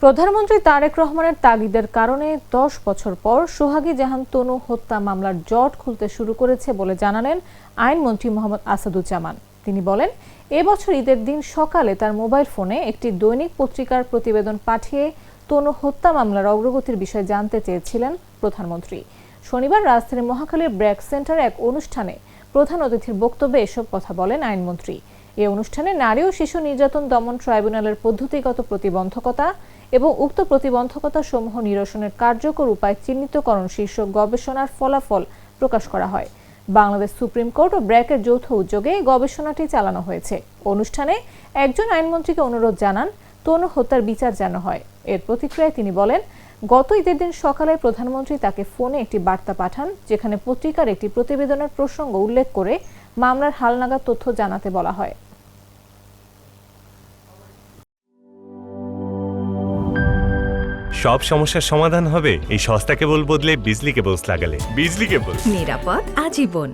প্রধানমন্ত্রী তারেক রহমানের তাগিদের কারণে ১০ বছর পর সোহাগী জাহান তনু হত্যা মামলার জট খুলতে শুরু করেছে বলে জানালেন আইনমন্ত্রী মোহাম্মদ আসাদুজ্জামান। তিনি বলেন, এবছর ঈদের দিন সকালে তার মোবাইল ফোনে একটি দৈনিক পত্রিকার প্রতিবেদন পাঠিয়ে তনু হত্যা মামলার অগ্রগতির বিষয়ে জানতে চেয়েছিলেন প্রধানমন্ত্রী। শনিবার রাজধানীর মহাখালীর ব্র্যাক সেন্টারে এক অনুষ্ঠানে প্রধান অতিথির বক্তব্যে এসব কথা বলেন আইনমন্ত্রী। এই অনুষ্ঠানে নারী ও শিশু নির্যাতন দমন ট্রাইব্যুনালের পদ্ধতিগত প্রতিবন্ধকতা এবং উক্ত প্রতিবন্ধকতা সমূহ নিরসনের কার্যকর উপায় চিহ্নিতকরণ শীর্ষক গবেষণার ফলাফল প্রকাশ করা হয়। বাংলাদেশ সুপ্রিম কোর্ট ও ব্র্যাকের যৌথ উদ্যোগে গবেষণাটি চালানো হয়েছে। অনুষ্ঠানে একজন আইনমন্ত্রীকে অনুরোধ জানান তনু হত্যার বিচার যেন হয়। এর প্রতিক্রিয়ায় তিনি বলেন, গত ঈদের দিন সকালে প্রধানমন্ত্রী তাকে ফোনে একটি বার্তা পাঠান, যেখানে পত্রিকার একটি প্রতিবেদনের প্রসঙ্গ উল্লেখ করে মামলার হালনাগাদ তথ্য জানাতে বলা হয়। সব সমস্যার সমাধান হবে এই সস্তা কেবল বদলে বিজলি কেবলস লাগালে। বিজলি কেবল, নিরাপদ আজীবন।